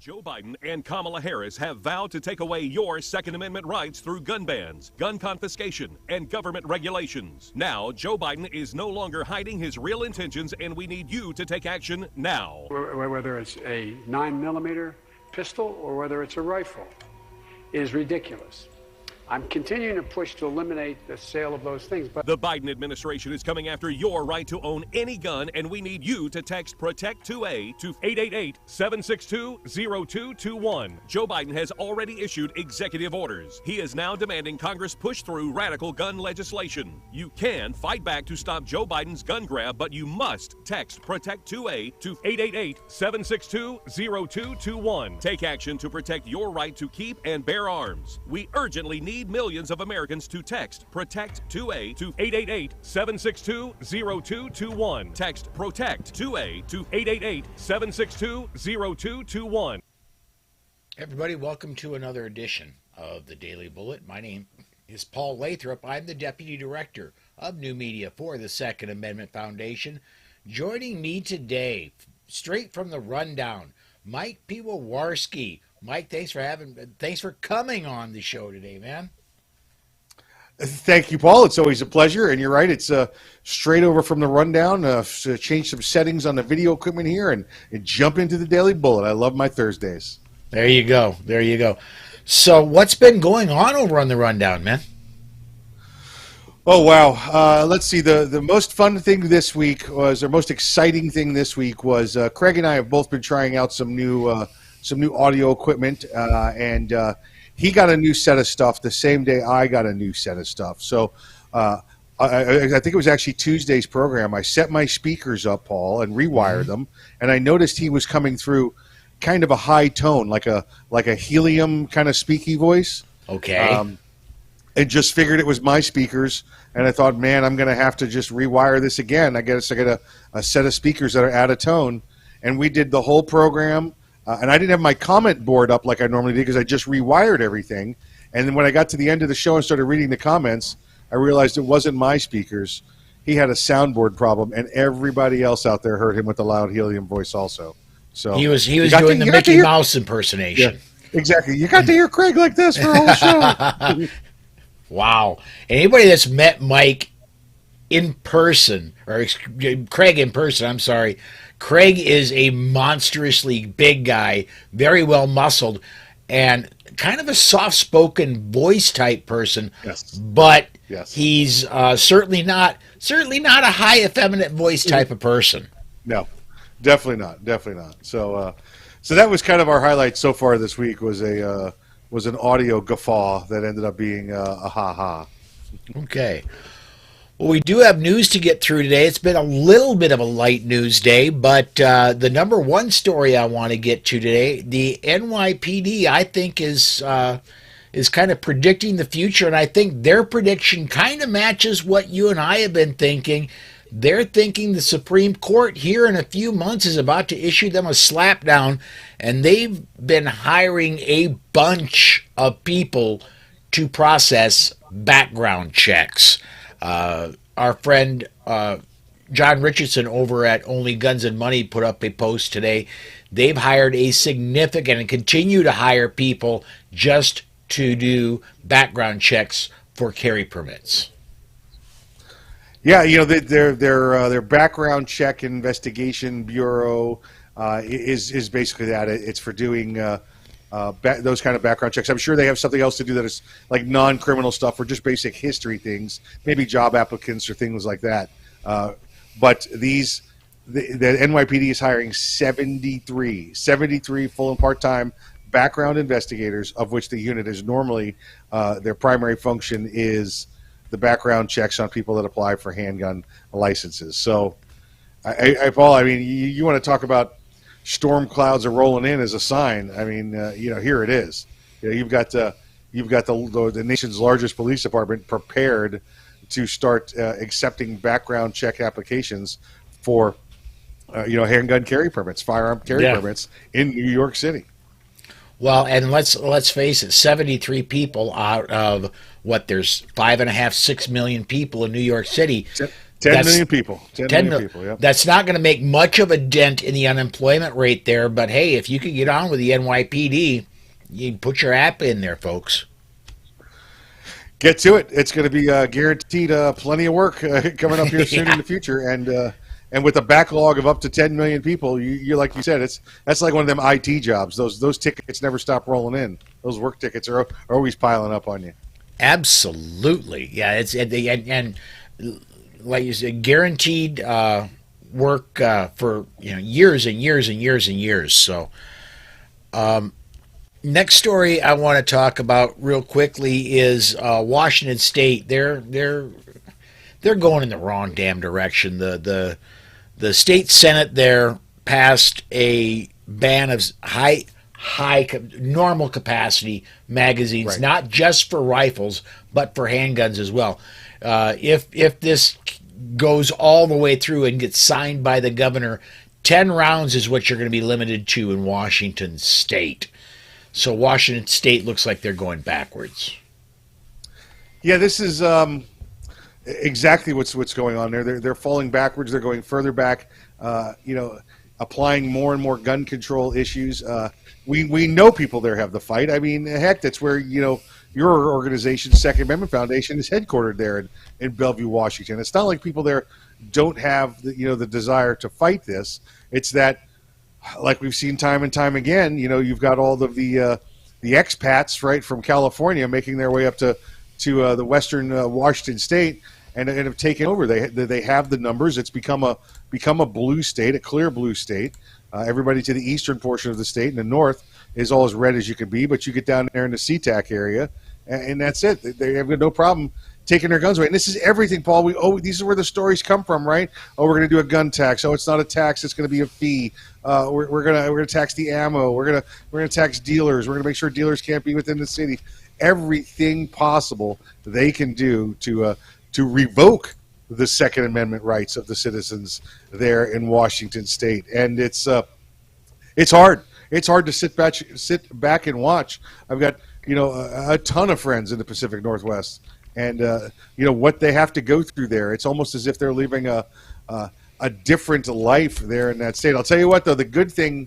Joe Biden and Kamala Harris have vowed to take away your Second Amendment rights through gun bans, gun confiscation, and government regulations. Now, Joe Biden is no longer hiding his real intentions, and we need you to take action now. Whether it's a 9mm pistol or whether it's a rifle is ridiculous. I'm continuing to push to eliminate the sale of those things. But the Biden administration is coming after your right to own any gun, and we need you to text PROTECT2A to 888-762-0221. Joe Biden has already issued executive orders. He is now demanding Congress push through radical gun legislation. You can fight back to stop Joe Biden's gun grab, but you must text PROTECT2A to 888-762-0221. Take action to protect your right to keep and bear arms. We urgently need millions of Americans to text PROTECT2A to 888-762-0221. Text PROTECT2A to 888-762-0221. Everybody, welcome to another edition of the Daily Bullet. My name is Paul Lathrop. I'm the Deputy Director of New Media for the Second Amendment Foundation. Joining me today, straight from the Rundown, Mike Piwowarski. Mike, thanks for coming on the show today, man. Thank you, Paul. It's always a pleasure, and you're right. It's straight over from the Rundown. Change some settings on the video equipment here and jump into the Daily Bullet. I love my Thursdays. There you go. There you go. So, what's been going on over on the Rundown, man? Oh, wow. Let's see. The most fun thing this week was, or most exciting thing this week was, Craig and I have both been trying out some new audio equipment, and he got a new set of stuff the same day I got a new set of stuff. So I think it was actually Tuesday's program. I set my speakers up, Paul, and rewired them, and I noticed he was coming through kind of a high tone, like a helium kind of speaky voice. Okay. And just figured it was my speakers, and I thought, man, I'm going to have to just rewire this again. I guess I got a set of speakers that are out of tone, and we did the whole program. And I didn't have my comment board up like I normally do because I just rewired everything. And then when I got to the end of the show and started reading the comments, I realized it wasn't my speakers. He had a soundboard problem, and everybody else out there heard him with the loud helium voice also. So he was doing the Mickey Mouse impersonation. Yeah, exactly. You got to hear Craig like this for a whole show. Wow. Anybody that's met Mike in person, or Craig in person, I'm sorry, Craig is a monstrously big guy, very well muscled, and kind of a soft-spoken voice type person. Yes. But yes. He's certainly not a high effeminate voice type of person. No, definitely not. So that was kind of our highlight so far this week. Was an audio guffaw that ended up being a ha-ha. Okay. Well, we do have news to get through today. It's been a little bit of a light news day, but the number one story I want to get to today, the NYPD, I think is kind of predicting the future, and I think their prediction kind of matches what you and I have been thinking. They're thinking the Supreme Court here in a few months is about to issue them a slapdown, and they've been hiring a bunch of people to process background checks. Our friend John Richardson over at Only Guns and Money put up a post today. They've hired a significant and continue to hire people just to do background checks for carry permits. Yeah, you know, their background check investigation bureau is basically that. It's for doing those kind of background checks. I'm sure they have something else to do that is like non-criminal stuff or just basic history things, maybe job applicants or things like that. But the NYPD is hiring 73 full and part-time background investigators, of which the unit is normally their primary function is the background checks on people that apply for handgun licenses. So, Paul, I mean, you want to talk about storm clouds are rolling in as a sign. I mean, here it is. You've got the nation's largest police department prepared to start accepting background check applications for handgun carry permits, firearm carry permits in New York City. Well, and let's face it, 73 people out of there's 5.5, 6 million people in New York City. 10 million people. 10 million people, yeah. That's not going to make much of a dent in the unemployment rate there, but hey, if you could get on with the NYPD, you can put your app in there, folks. Get to it. It's going to be guaranteed plenty of work coming up here soon in the future, and with a backlog of up to 10 million people, you like you said, that's like one of them IT jobs. Those tickets never stop rolling in. Those work tickets are always piling up on you. Absolutely, yeah. It's and like you said, guaranteed work for years and years and years and years. So, next story I want to talk about real quickly is Washington State. They're going in the wrong damn direction. The state Senate there passed a ban of normal capacity magazines, right, not just for rifles but for handguns as well. If this goes all the way through and gets signed by the governor, 10 rounds is what you're going to be limited to in Washington State. So Washington State looks like they're going backwards. Yeah, this is exactly what's going on there. They're falling backwards. They're going further back. Applying more and more gun control issues. We know people there have the fight. I mean, heck, that's where your organization, Second Amendment Foundation, is headquartered there in Bellevue, Washington. It's not like people there don't have the desire to fight this. It's that, like we've seen time and time again, you've got all of the expats, right, from California making their way up to the western Washington State and have taken over. They have the numbers. It's become a blue state, a clear blue state. Everybody to the eastern portion of the state and the north is all as red as you can be, but you get down there in the SeaTac area, and that's it. They have no problem taking their guns away. And this is everything, Paul. These are where the stories come from, right? Oh, we're going to do a gun tax. Oh, it's not a tax. It's going to be a fee. We're gonna tax the ammo. We're gonna tax dealers. We're gonna make sure dealers can't be within the city. Everything possible they can do to revoke the Second Amendment rights of the citizens there in Washington State, and it's hard. It's hard to sit back and watch. I've got a ton of friends in the Pacific Northwest, and what they have to go through there. It's almost as if they're living a different life there in that state. I'll tell you what, though, the good thing,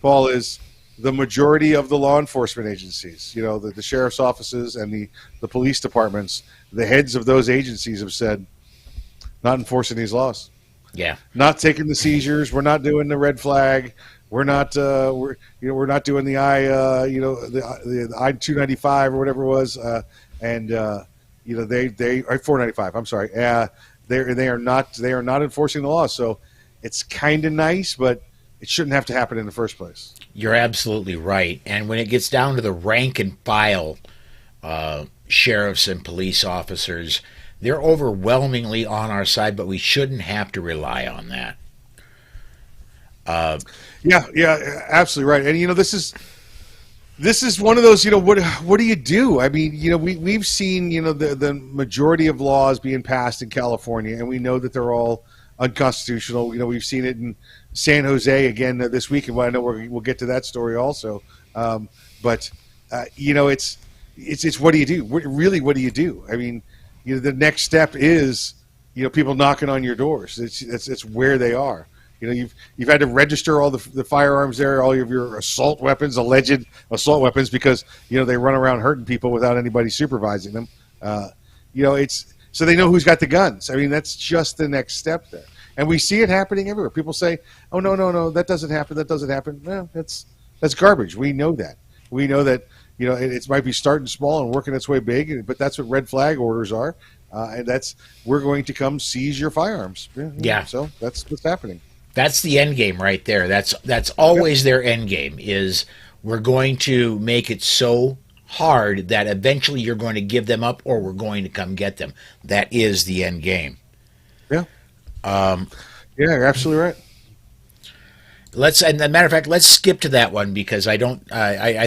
Paul, is the majority of the law enforcement agencies, the sheriff's offices and the police departments, the heads of those agencies have said, not enforcing these laws. Yeah. Not taking the seizures. We're not doing the red flag. We're not we're not doing the the I-295 or whatever it was, they are 495. I'm sorry. They are not enforcing the law. So it's kind of nice, but it shouldn't have to happen in the first place. You're absolutely right. And when it gets down to the rank and file sheriffs and police officers, they're overwhelmingly on our side, but we shouldn't have to rely on that. Yeah, absolutely right. And this is one of those. What do you do? I mean, we've seen the majority of laws being passed in California, and we know that they're all unconstitutional. We've seen it in San Jose again this week, and I know we'll get to that story also. But it's what do you do? What do you do? I mean, the next step is people knocking on your doors. It's where they are. You've had to register all the firearms there, all of your assault weapons, alleged assault weapons, because they run around hurting people without anybody supervising them. It's so they know who's got the guns. I mean, that's just the next step there, and we see it happening everywhere. People say, "Oh no, that doesn't happen. That doesn't happen." Well, that's garbage. We know that. We know that it might be starting small and working its way big, but that's what red flag orders are, and we're going to come seize your firearms. Yeah. So that's what's happening. That's the end game right there. That's always their end game, is we're going to make it so hard that eventually you're going to give them up, or we're going to come get them. That is the end game. Yeah. You're absolutely right. And as a matter of fact, let's skip to that one, because I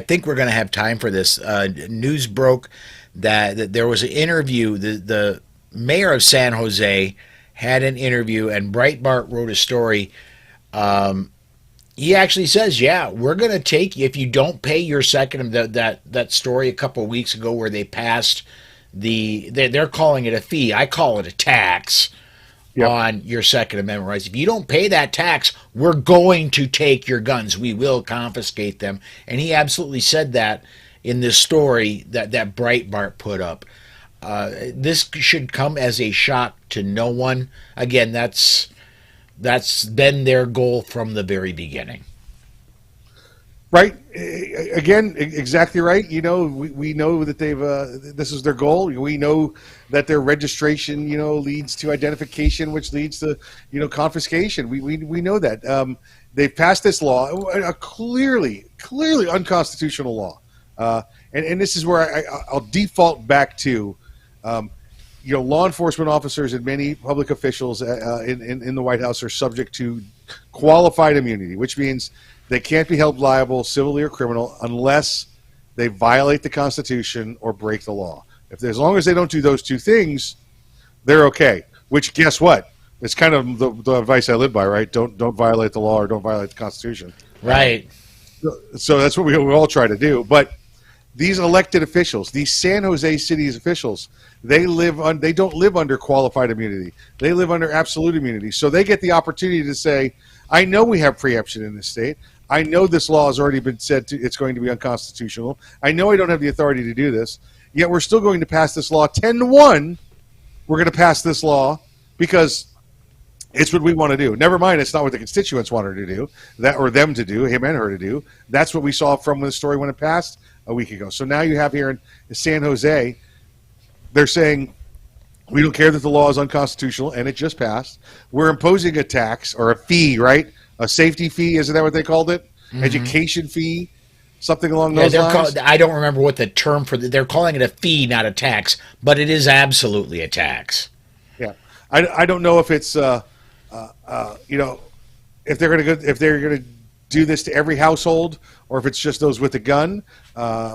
think we're going to have time for this. News broke that there was an interview. The mayor of San Jose had an interview, and Breitbart wrote a story. He actually says, yeah, we're going to take you if you don't pay your second. That story a couple of weeks ago where they passed they're calling it a fee. I call it a tax. Yep. On your Second Amendment rights. If you don't pay that tax, we're going to take your guns. We will confiscate them. And he absolutely said that in this story that Breitbart put up. This should come as a shock to no one. Again, that's been their goal from the very beginning. Right. Again, exactly right. You know, we know that they've this is their goal. We know that their registration, you know, leads to identification, which leads to, you know, confiscation. We know that. They've passed this law, a clearly unconstitutional law. And this is where I'll default back to, you know, law enforcement officers and many public officials in the White House are subject to qualified immunity, which means they can't be held liable, civilly or criminal, unless they violate the Constitution or break the law. As long as they don't do those two things, they're okay. Which, guess what? It's kind of the advice I live by, right? Don't violate the law or don't violate the Constitution. Right. So that's what we all try to do. But these elected officials, these San Jose city's officials, they don't live under qualified immunity. They live under absolute immunity. So they get the opportunity to say, I know we have preemption in this state. I know this law has already been said it's going to be unconstitutional. I know I don't have the authority to do this. Yet we're still going to pass this law 10-1. We're going to pass this law because it's what we want to do. Never mind, it's not what the constituents wanted to do, or them to do, him and her to do. That's what we saw from the story when it passed a week ago. So now you have here in San Jose, they're saying, we don't care that the law is unconstitutional and it just passed. We're imposing a tax or a fee, right? A safety fee, isn't that what they called it? Mm-hmm. Education fee, something along those lines. I don't remember what the term for they're calling it a fee, not a tax, but it is absolutely a tax. Yeah, I don't know if it's you know, if they're gonna do this to every household, or if it's just those with the gun,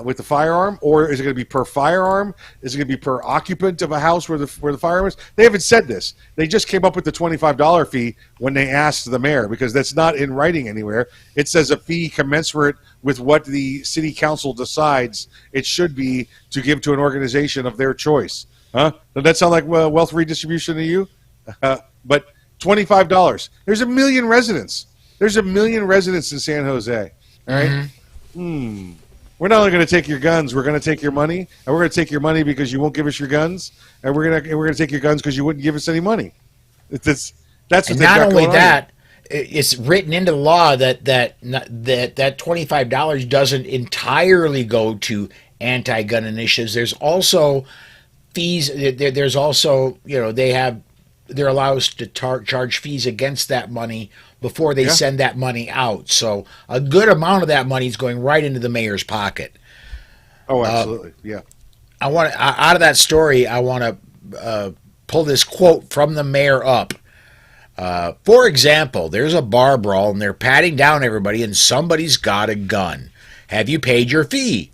with the firearm, or is it going to be per firearm? Is it going to be per occupant of a house where the firearm is? They haven't said this. They just came up with the $25 fee when they asked the mayor, because that's not in writing anywhere. It says a fee commensurate with what the city council decides it should be to give to an organization of their choice. Huh? Does that sound like wealth redistribution to you? But $25. There's 1 million residents. There's 1 million residents in San Jose. All right. Mm-hmm. We're not only going to take your guns, we're going to take your money, and we're going to take your money because you won't give us your guns, and we're going to take your guns because you wouldn't give us any money. That's what and not only that, it's written into the law that $25 doesn't entirely go to anti-gun initiatives. There's also fees. There's also, you know, they're allowed to charge fees against that money before they send that money out. So a good amount of that money is going right into the mayor's pocket. Oh, absolutely. Yeah. Out of that story, I want to pull this quote from the mayor up. For example, there's a bar brawl and they're patting down everybody and somebody's got a gun. Have you paid your fee?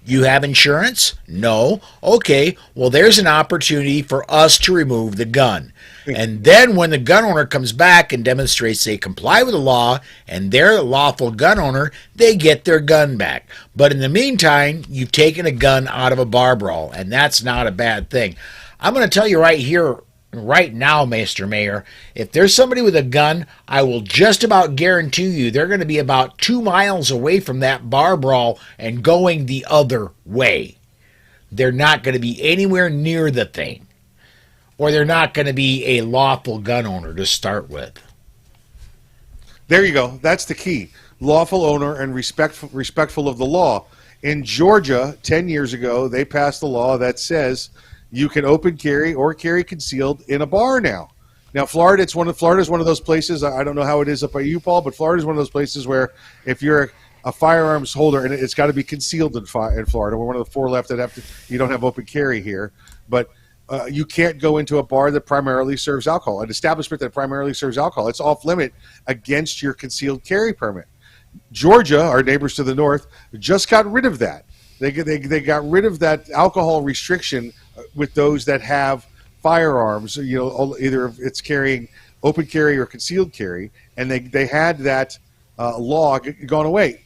You have insurance? No? Okay, well, there's an opportunity for us to remove the gun. And then when the gun owner comes back and demonstrates they comply with the law and they're a lawful gun owner, they get their gun back. But in the meantime, you've taken a gun out of a bar brawl, and that's not a bad thing. I'm going to tell you right here, right now, Mr. Mayor, if there's somebody with a gun, I will just about guarantee you they're going to be about 2 miles away from that bar brawl and going the other way. They're not going to be anywhere near the thing. Or they're not going to be a lawful gun owner to start with. There you go. That's the key. Lawful owner and respectful of the law. In Georgia, 10 years ago, they passed a law that says you can open carry or carry concealed in a bar now. Now, Florida is one of those places. I don't know how it is up by you, Paul, but Florida is one of those places where if you're a firearms holder, and it's got to be concealed in Florida. We're one of the 4 left that you don't have open carry here, but you can't go into a bar that primarily serves alcohol, an establishment that primarily serves alcohol. It's off limit against your concealed carry permit. Georgia, our neighbors to the north, just got rid of that. They got rid of that alcohol restriction with those that have firearms. You know, either it's carrying open carry or concealed carry, and they had that law gone away.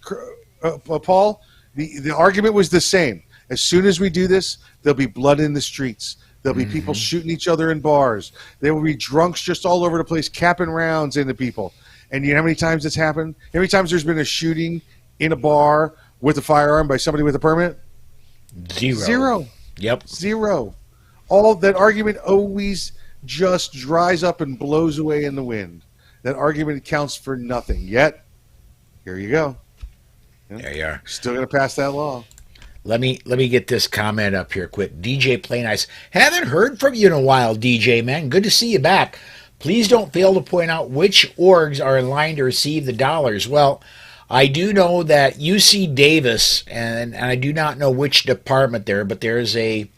Paul, the argument was the same. As soon as we do this, there'll be blood in the streets. There'll be people shooting each other in bars. There will be drunks just all over the place, capping rounds into people. And you know how many times it's happened? How many times there's been a shooting in a bar with a firearm by somebody with a permit? Zero. Yep. Zero. All that argument always just dries up and blows away in the wind. That argument counts for nothing. Yet, here you go. There you are. Still going to pass that law. Let me get this comment up here quick. DJ Play Nice. Haven't heard from you in a while, DJ, man. Good to see you back. Please don't fail to point out which orgs are in line to receive the dollars. Well, I do know that UC Davis, and I do not know which department there, but there's a,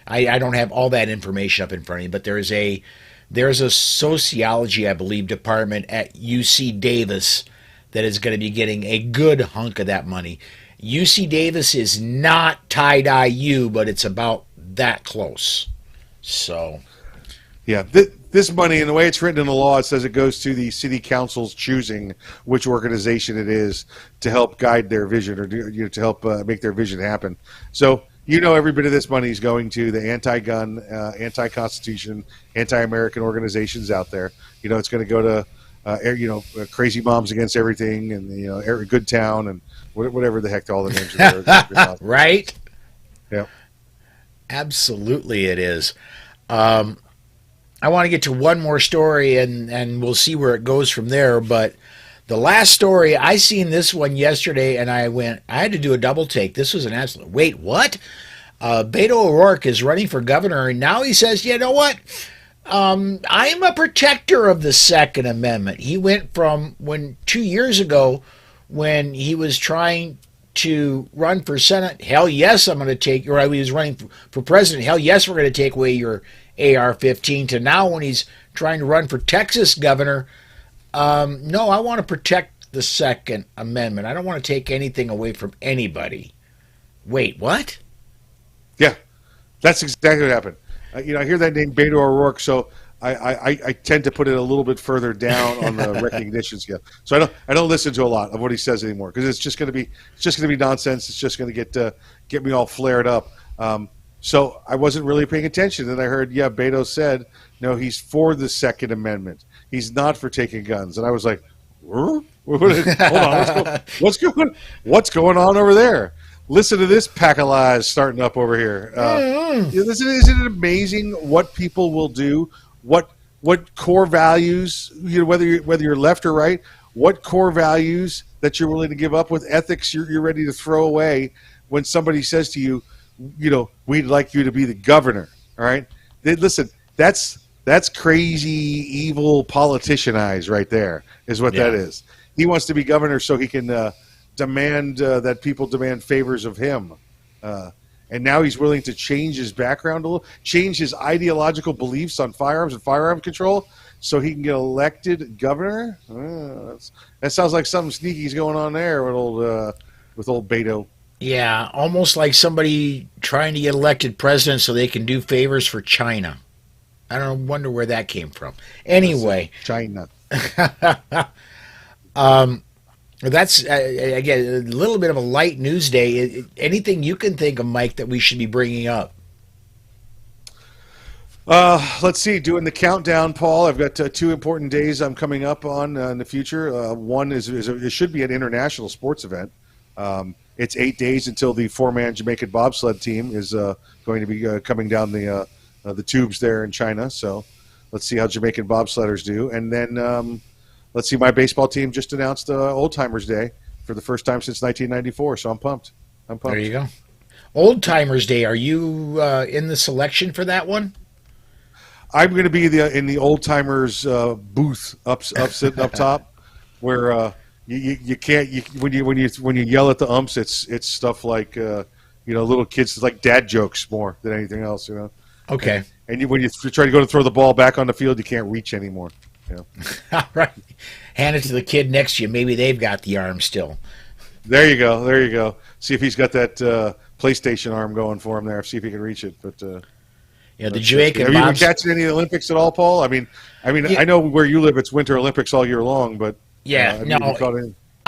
I don't have all that information up in front of me, but there's a sociology, I believe, department at UC Davis that is going to be getting a good hunk of that money. UC Davis is not tie-dye U, but it's about that close. So, yeah, this money, and the way it's written in the law, it says it goes to the city council's choosing which organization it is to help guide their vision or to help make their vision happen. So, every bit of this money is going to the anti-gun, anti-constitution, anti-American organizations out there. It's going to go to, Crazy Moms Against Everything and, Good Town and whatever the heck all the names are. Right? Yeah. Absolutely it is. I want to get to one more story, and we'll see where it goes from there. But the last story, I seen this one yesterday, and I had to do a double take. This was an absolute, wait, what? Beto O'Rourke is running for governor, and now he says, you know what? I'm a protector of the Second Amendment. He went from 2 years ago when he was trying to run for Senate, hell yes, I'm going to take, or he was running for president, hell yes, we're going to take away your AR-15, to now when he's trying to run for Texas governor, no, I want to protect the Second Amendment. I don't want to take anything away from anybody. Wait, what? Yeah, that's exactly what happened. I hear that name Beto O'Rourke, so I tend to put it a little bit further down on the recognition scale. So I don't listen to a lot of what he says anymore because it's just going to be nonsense. It's just going to get me all flared up. So I wasn't really paying attention. Then I heard, yeah, Beto said, no, he's for the Second Amendment. He's not for taking guns. And I was like, hold on, what's going on over there? Listen to this pack of lies starting up over here. Isn't it amazing what people will do? What core values, whether you're left or right, what core values that you're willing to give up, with ethics you're ready to throw away when somebody says to you, we'd like you to be the governor. All right, listen, that's crazy, evil politician eyes right there. Is what that is. He wants to be governor so he can demand that people demand favors of him. And now he's willing to change his background a little, change his ideological beliefs on firearms and firearm control so he can get elected governor. That sounds like something sneaky's going on there with old Beto. Yeah, almost like somebody trying to get elected president so they can do favors for China. I don't wonder where that came from. Anyway, China. That's, again, a little bit of a light news day. Anything you can think of, Mike, that we should be bringing up? Let's see. Doing the countdown, Paul. I've got 2 important days I'm coming up on in the future. One is it should be an international sports event. It's 8 days until the 4-man Jamaican bobsled team is going to be coming down the tubes there in China. So let's see how Jamaican bobsledders do. And then let's see, my baseball team just announced Old Timers Day for the first time since 1994, so I'm pumped. There you go. Old Timers Day. Are you in the selection for that one? I'm going to be in the Old Timers booth sitting up top, where you can't when you yell at the umps, it's stuff like little kids, it's like dad jokes more than anything else. Okay. And when you try to go to throw the ball back on the field, you can't reach anymore. All right. Hand it to the kid next to you. Maybe they've got the arm still. There you go. See if he's got that PlayStation arm going for him there. See if he can reach it. But the Jamaican. Have you been catching any of the Olympics at all, Paul? I mean, I know where you live, it's Winter Olympics all year long. But yeah, no.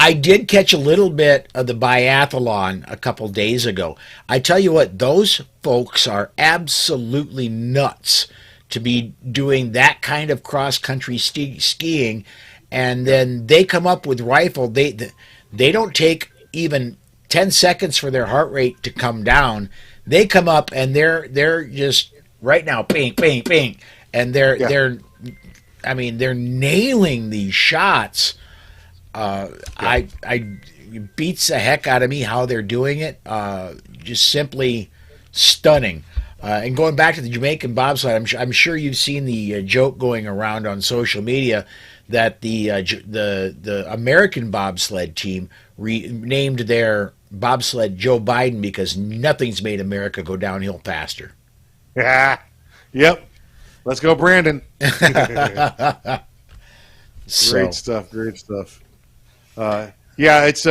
I did catch a little bit of the biathlon a couple days ago. I tell you what, those folks are absolutely nuts to be doing that kind of cross-country skiing, and then they come up with rifle. They don't take even 10 seconds for their heart rate to come down. They come up and they're just right now, ping, ping, ping, and they're nailing these shots. I it beats the heck out of me how they're doing it. Just simply stunning. And going back to the Jamaican bobsled, I'm sure you've seen the joke going around on social media that the American bobsled team named their bobsled Joe Biden because nothing's made America go downhill faster. Yeah. Yep. Let's go, Brandon. Great stuff. Great stuff. It's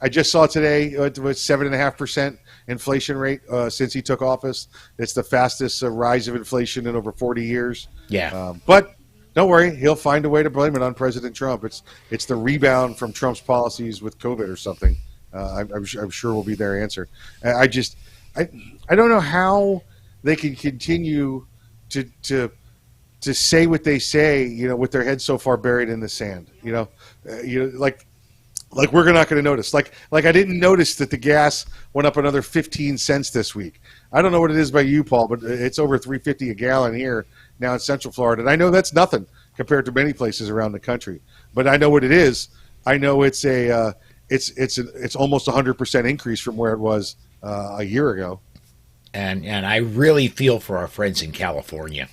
I just saw today it was 7.5% inflation rate since he took office. It's the fastest rise of inflation in over 40 years. Yeah. But don't worry, he'll find a way to blame it on President Trump. It's the rebound from Trump's policies with COVID or something. I'm sure will be their answer. I don't know how they can continue to say what they say, with their heads so far buried in the sand. Like we're not going to notice. Like I didn't notice that the gas went up another 15 cents this week. I don't know what it is by you, Paul, but it's over $3.50 a gallon here now in Central Florida, and I know that's nothing compared to many places around the country. But I know what it is. I know it's it's almost 100% increase from where it was a year ago. And I really feel for our friends in California.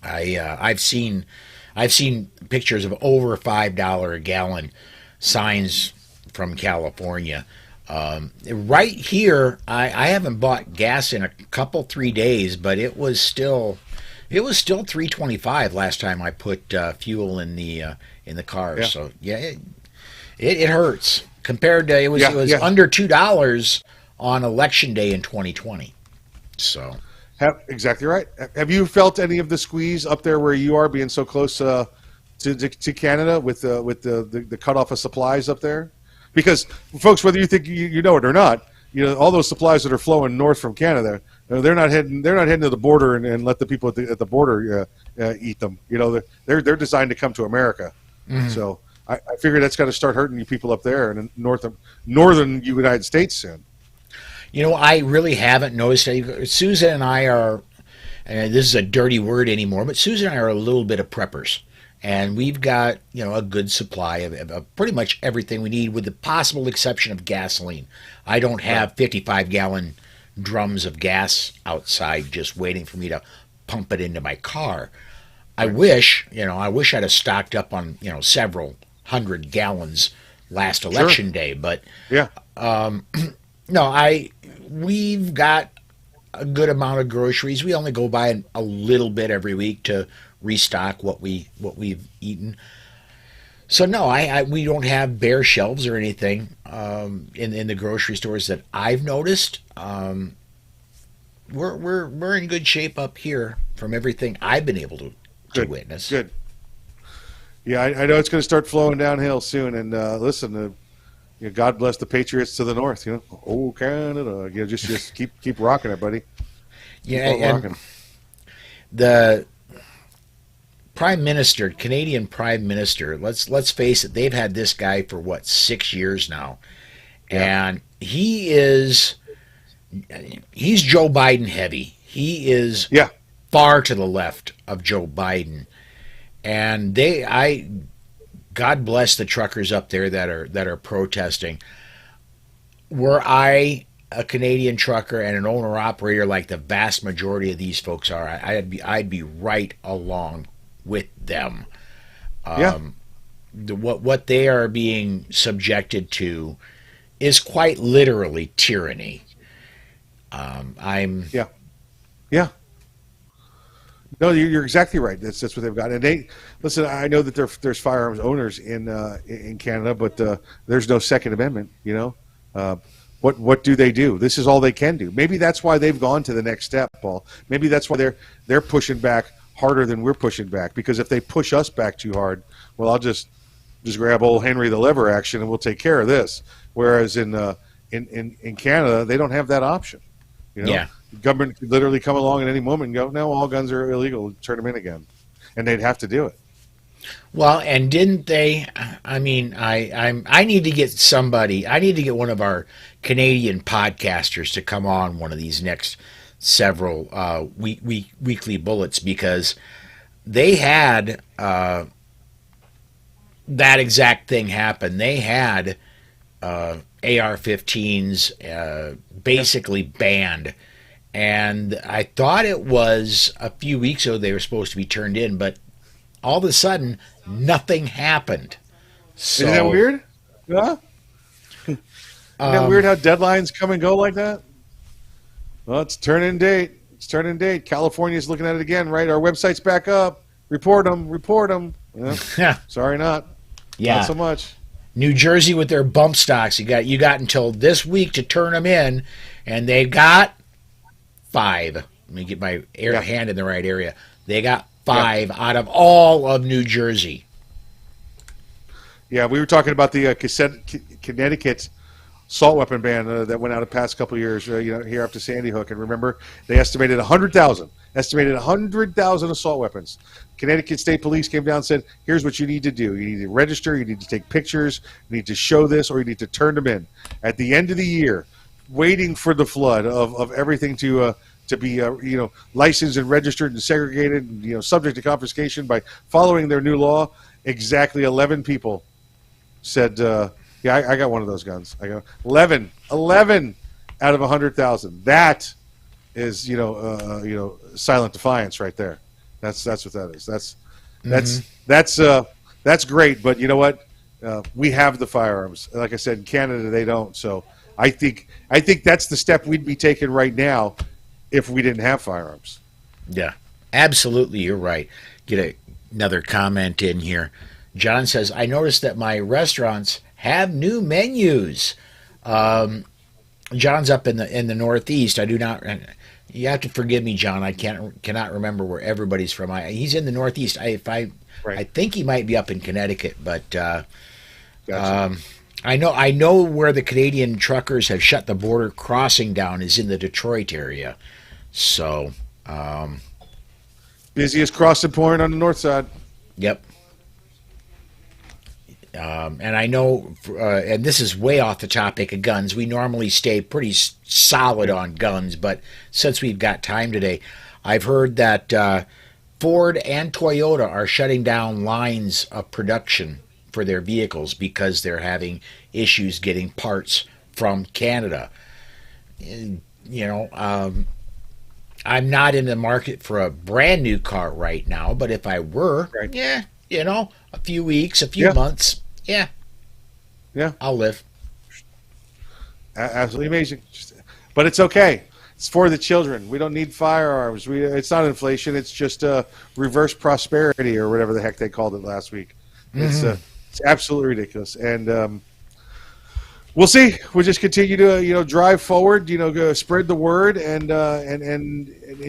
I've seen pictures of over $5 a gallon signs from California. Right here, I haven't bought gas in a couple 3 days, but it was still $3.25 last time I put fuel in the car. Yeah. So yeah, it hurts compared to it was under $2 on election day in 2020. So. Exactly right. Have you felt any of the squeeze up there where you are, being so close to Canada with the cutoff of supplies up there? Because folks, whether you think you know it or not, all those supplies that are flowing north from Canada, they're not heading to the border and let the people at the border eat them. They're designed to come to America. Mm-hmm. So I figure that's got to start hurting you people up there in northern United States soon. I really haven't noticed it. Susan and I are, and this is a dirty word anymore, but Susan and I are a little bit of preppers. And we've got, a good supply of pretty much everything we need with the possible exception of gasoline. I don't have 55-gallon drums of gas outside just waiting for me to pump it into my car. I wish I'd have stocked up on, several hundred gallons last election day. But, yeah. No, we've got a good amount of groceries. We only go buy a little bit every week to restock what we've eaten. So no, we don't have bare shelves or anything in the grocery stores that I've noticed. We're in good shape up here from everything I've been able to witness. Good. Yeah, I know it's going to start flowing downhill soon. And listen, God bless the Patriots to the north. Oh Canada, just keep rocking it, buddy. Yeah, and the Canadian Prime Minister. Let's face it, they've had this guy for 6 years now, and he's Joe Biden heavy. He is far to the left of Joe Biden, and God bless the truckers up there that are protesting. Were I a Canadian trucker and an owner operator like the vast majority of these folks are, I'd be right along with them. What they are being subjected to is quite literally tyranny. No, you're exactly right. That's what they've got. And listen. I know that there's firearms owners in Canada, but there's no Second Amendment. What do they do? This is all they can do. Maybe that's why they've gone to the next step, Paul. Maybe that's why they're pushing back harder than we're pushing back. Because if they push us back too hard, well, just grab old Henry the lever action and we'll take care of this. Whereas in Canada, they don't have that option. Yeah. The government could literally come along at any moment and go, no, all guns are illegal, turn them in again. And they'd have to do it. Well, and didn't they? I mean, I need to get somebody. I need to get one of our Canadian podcasters to come on one of these next several weekly bullets, because they had that exact thing happen. They had AR-15s basically banned, and I thought it was a few weeks ago they were supposed to be turned in, but all of a sudden, nothing happened. So, isn't that weird? Yeah. Isn't that weird how deadlines come and go like that? Well, it's turn-in date. It's turn-in date. California's looking at it again, right? Our website's back up. Report them. Report them. Yeah. Sorry, not. Yeah. Not so much. New Jersey with their bump stocks. You got until this week to turn them in, and they got 5. Let me get my hand in the right area. They got 5 out of all of New Jersey. Yeah, we were talking about the Connecticut assault weapon ban that went out the past couple of years, here after Sandy Hook. And remember, they estimated 100,000 assault weapons. Connecticut State Police came down and said, here's what you need to do. You need to register, you need to take pictures, you need to show this, or you need to turn them in. At the end of the year, waiting for the flood of everything to be licensed and registered and segregated and subject to confiscation by following their new law, exactly 11 people said, I got one of those guns. I go 11 out of 100,000. That is silent defiance right there. That's what that is. That's great. But you know what? We have the firearms. Like I said, in Canada they don't. So I think that's the step we'd be taking right now if we didn't have firearms. Yeah, absolutely. You're right. Get another comment in here. John says, I noticed that my restaurants have new menus. John's up in the Northeast. I do not. You have to forgive me, John. I cannot remember where everybody's from. He's in the Northeast. I think he might be up in Connecticut, but Gotcha. I know where the Canadian truckers have shut the border crossing down is in the Detroit area. So busiest crossing point on the north side. Yep. And I know, and this is way off the topic of guns. We normally stay pretty solid on guns, but since we've got time today, I've heard that Ford and Toyota are shutting down lines of production for their vehicles because they're having issues getting parts from Canada. I'm not in the market for a brand new car right now, but if I were, a few weeks, a few months, I'll live. Absolutely amazing. But it's okay. It's for the children. We don't need firearms. It's not inflation. It's just reverse prosperity or whatever the heck they called it last week. Mm-hmm. It's absolutely ridiculous. And we'll see. We'll just continue to drive forward. Go spread the word and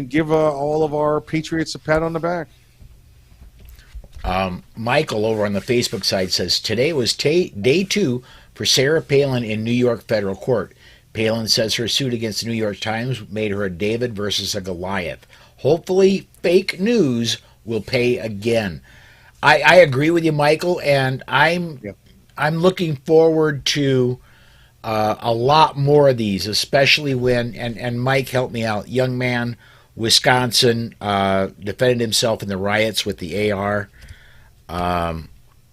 give all of our patriots a pat on the back. Michael over on the Facebook side says, today was day 2 for Sarah Palin in New York federal court. Palin says her suit against the New York Times made her a David versus a Goliath. Hopefully fake news will pay again. I agree with you, Michael, and I'm looking forward to a lot more of these, especially when, and Mike, help me out, young man, Wisconsin, defended himself in the riots with the AR.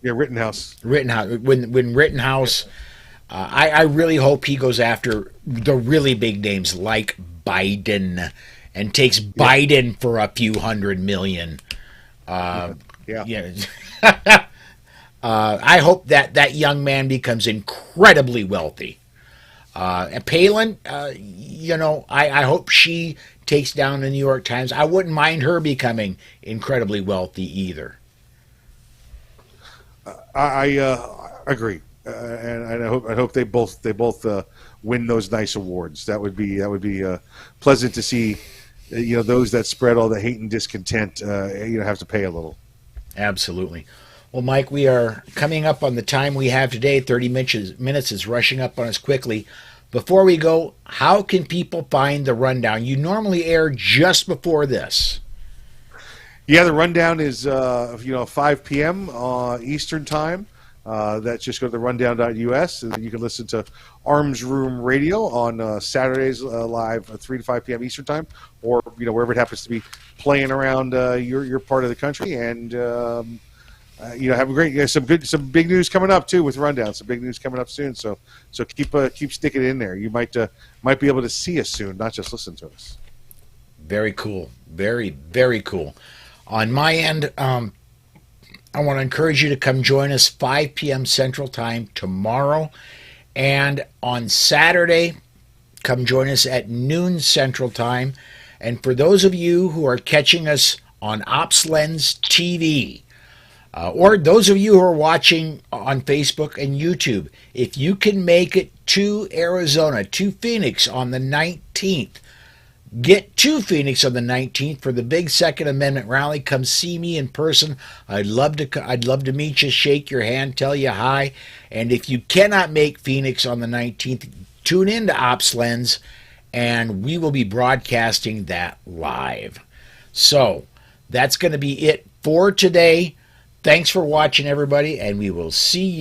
Rittenhouse. When Rittenhouse, I really hope he goes after the really big names like Biden and takes Biden for a few $100 million. I hope that young man becomes incredibly wealthy. And Palin, I hope she takes down the New York Times. I wouldn't mind her becoming incredibly wealthy either. I agree, and I hope they both win those nice awards. That would be pleasant to see. Those that spread all the hate and discontent, have to pay a little. Absolutely. Well, Mike, we are coming up on the time we have today. 30 minutes is rushing up on us quickly. Before we go, how can people find the rundown? You normally air just before this. Yeah, the rundown is 5 p.m. Eastern time. That's just go to the rundown.us, and then you can listen to Arms Room Radio on Saturdays live 3 to 5 p.m. Eastern time, or wherever it happens to be playing around your part of the country. And have a great some big news coming up too with Rundown. Some big news coming up soon. So keep sticking in there. You might be able to see us soon, not just listen to us. Very cool. Very, very cool. On my end, I want to encourage you to come join us 5 p.m. Central Time tomorrow. And on Saturday, come join us at noon Central Time. And for those of you who are catching us on OpsLens TV, or those of you who are watching on Facebook and YouTube, if you can make it to Arizona, to Phoenix on the 19th, get to Phoenix on the 19th for the big Second Amendment rally. Come see me in person. I'd love to meet you, shake your hand, tell you hi. And if you cannot make Phoenix on the 19th, tune in to OpsLens, and we will be broadcasting that live. So that's going to be it for today. Thanks for watching, everybody, and we will see you.